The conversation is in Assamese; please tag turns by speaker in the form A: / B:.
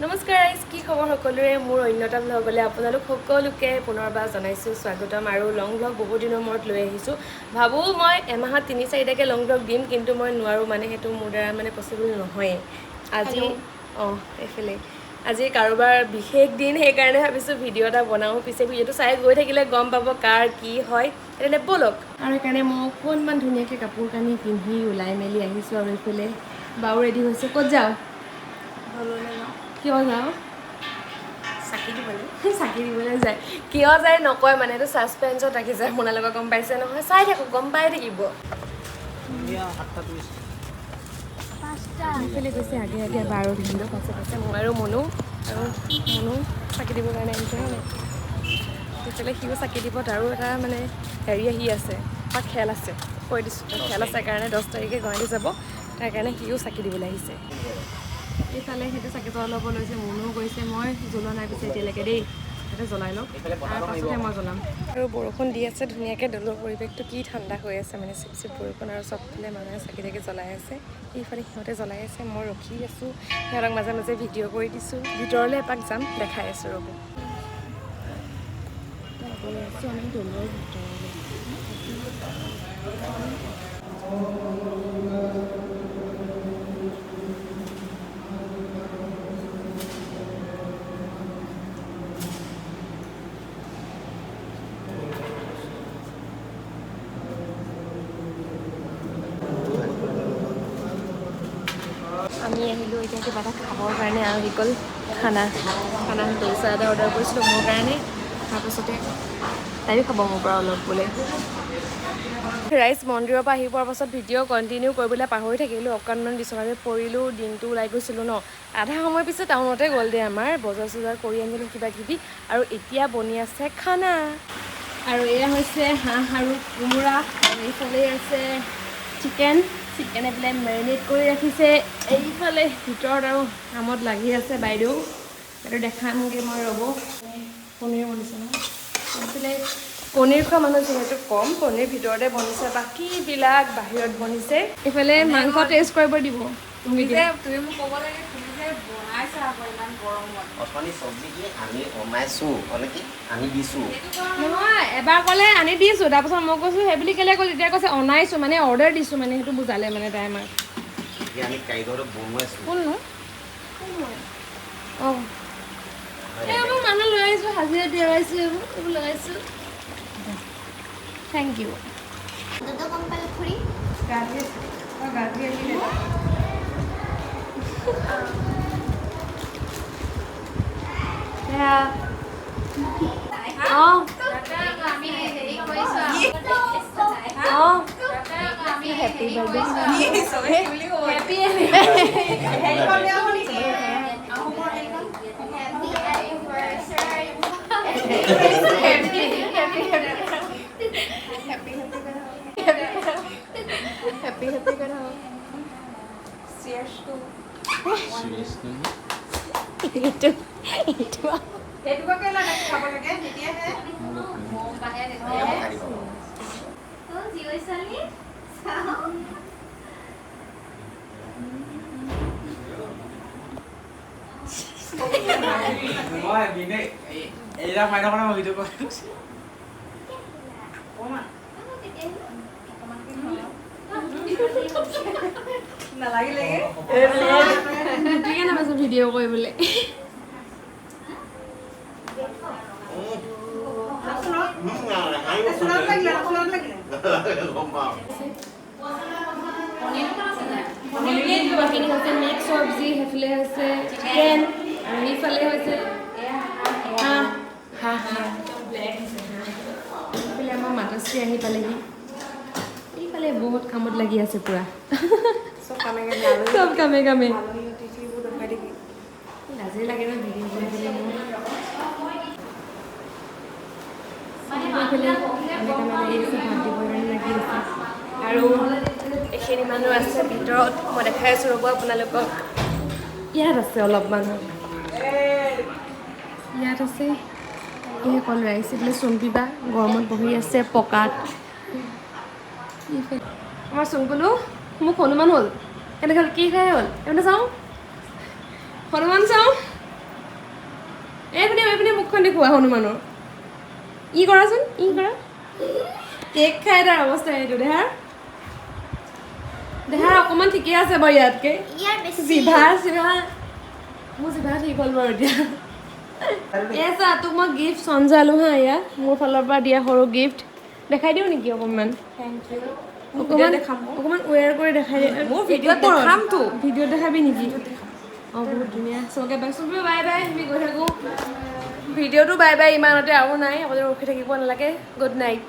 A: নমস্কাৰ গাইজ, কি খবৰ সকলোৰে? মোৰ অন্যতা ব্লগলৈ আপোনালোক সকলোকে পুনৰবাৰ জনাইছোঁ স্বাগতম। আৰু লং ব্লগ বহুত দিনৰ মূৰত লৈ আহিছোঁ। ভাবোঁ মই এমাহত 3-4টাকৈ লং ব্লগ দিম, কিন্তু মই নোৱাৰোঁ, মানে সেইটো মোৰ দ্বাৰা মানে পচিবল নহয়েই। আজি এইফালে আজি কাৰোবাৰ বিশেষ দিন, সেইকাৰণে ভাবিছোঁ ভিডিঅ' এটা বনাওঁ। পিছে ভিডিঅ'টো চাই গৈ থাকিলে গম পাব কাৰ কি হয়। তেতিয়াহ'লে ব'লক। আৰু সেইকাৰণে মই অকণমান ধুনীয়াকৈ কাপোৰ কানি পিন্ধি ওলাই মেলি আহিছোঁ। আৰু এইফালে বাও ৰেডি হৈছে। ক'ত যাওঁ? কিয় যাওঁ? চাকি দিবলৈ যায়। কিয় যায় নকয়, মানে এইটো ছাছপেঞ্চত ৰাখি যায়। আপোনালোকক গম পাইছে নহয়, চাই থাকক, গম পাই থাকিব। এইফালে গৈছে আগে আগে বাৰ ভিনদেউ, পাছে মই আৰু মনো চাকি দিবৰ কাৰণে আহিছে হয় নাই। সেইফালে সিও চাকি দিব। তাৰো এটা মানে হেৰি আহি আছে, তাক খেল আছে, কৈ দিছোঁ খেল আছে কাৰণে 10 তাৰিখে গুৱাহাটী যাব, তাৰ কাৰণে সিও চাকি দিবলৈ আহিছে। এইফালে সেইটো চাকি জ্বলাব লৈছে, মনো গৈছে। মই জ্বলোৱা নাই পিছে এতিয়ালৈকে দেই, সেইটো জ্বলাই লওক, তাৰ পাছতহে মই জ্বলাম। আৰু বৰষুণ দি আছে ধুনীয়াকৈ, দৌলৰ পৰিৱেশটো কি ঠাণ্ডা হৈ আছে, মানে চিপ চিপ বৰষুণ, আৰু চবফালে মানুহে চাকি তাকি জ্বলাই আছে। এইফালে সিহঁতে জ্বলাই আছে, মই ৰখি আছোঁ, সিহঁতক মাজে মাজে ভিডিঅ' কৰি দিছোঁ। ভিতৰলৈ এপাক যাম, দেখাই আছোঁ ৰ'ব। গৈ আছোঁ আমি দৌলৰ ভিতৰলৈ। আমি আহিলোঁ এতিয়া কিবা এটা খাবৰ কাৰণে, আৰু আহি গ'ল খানা দোচা এটা অৰ্ডাৰ কৰিছিলোঁ মোৰ কাৰণে। তাৰপাছতে তাইও খাব মোৰ পৰা অলপ বোলে। ৰাইজ মন্দিৰৰ পৰা আহি পোৱাৰ পাছত ভিডিঅ' কণ্টিনিউ কৰিবলৈ পাহৰি থাকিলোঁ। অকণমান বিচনাতে পৰিলোঁ, দিনটো ওলাই গৈছিলোঁ ন। আধা সময় পিছত টাউনতে গ'ল দে আমাৰ, বজাৰ চজাৰ কৰি আনিলোঁ কিবা কিবি, আৰু এতিয়া বনি আছে খানা। আৰু এয়া হৈছে হাঁহ আৰু কোমোৰা, আৰু এইফালে আছে চিকেন এইফালে মেৰিনেট কৰি ৰাখিছে। এইফালে ভিতৰত আৰু কামত লাগি আছে বাইদেউ, এইটো দেখামগৈ মই ৰ'ব। পনীৰ বনিছে ন, এইফালে পনীৰ খোৱা মানুহ যিহেতু কম, পনীৰ ভিতৰতে বনিছে, বাকীবিলাক বাহিৰত বনিছে। এইফালে মাংস টেষ্ট কৰিব দিব। তুমি মোক ক'ব লাগে, তুমি যে বনাইছা আকৌ ইমান গৰমত। নহয়, এবাৰ ক'লে আনি দিছোঁ, তাৰপাছত মই কৈছোঁ সেই বুলি কেলৈ ক'লে, এতিয়া কৈছে অনাইছোঁ, মানে অৰ্ডাৰ দিছোঁ, মানে সেইটো বুজালে মানে তাই আমাক। কোননো? অঁ, এই মই মানুহ লৈ আহিছোঁ, হাজিৰা দিয়া আহিছোঁ, এইবোৰ লগাইছোঁ। Thank you. হেপী কথা। ভিডিঅ' কৰিবলৈ মিক্স চব্জি, সেইফালে হৈছে চিকেন, আৰু সেইফালে হৈছে এইফালে আমাৰ মাতাশ্ৰী আহি পালেহি। এইফালে বহুত কামত লাগি আছে পুৰা, চব কামে কামে। লাজেই লাগে ন ভিডিঅ' কৰিবলৈ মোৰ। আৰু এইখিনি মানুহ আছে ভিতৰত, মই দেখাই আছোঁ ৰ'ব আপোনালোকক। ইয়াত আছে অলপ মানুহ, ইয়াত আছে এইসকল ৰাইজ। এইফালে চুম্পীবা গৰমত বহি আছে পকাত। আমাৰ চুম্পুলো মোক হনুমান হ'ল, কেনেকৈ হ'ল, কি খাই হ'ল, এইফালে চাওঁ, হনুমান চাওঁ।
B: লৈ পিনে মুখখন দেখুওৱা হনুমানৰ ই কৰাচোন ই কৰা কেক খাই তাৰ অৱস্থা এইটো দেহাৰ অকণমান ঠিকে আছে বাৰু ইয়াতকে জিভা মোৰ জিভা ঠিক হ'ল বাৰু এতিয়া এছা তোক মই গিফ্ট চঞ্জালো হা এয়া মোৰ ফালৰ পৰা দিয়া সৰু গিফ্ট দেখাই দিওঁ নেকি অকণমান অকণমান ৱেৰ কৰি দেখাই দিয়ে মোৰ ভিডিঅ'ত দেখামতো ভিডিঅ'ত দেখাবি নেকি অঁ বহুত ধুনীয়া চৌকে বাই চৌকে বাই বাই আমি গৈ থাকোঁ ভিডিঅ'টো বাই বাই ইমানতে আৰু নাই আপুনি ৰখি থাকিব নালাগে গুড নাইট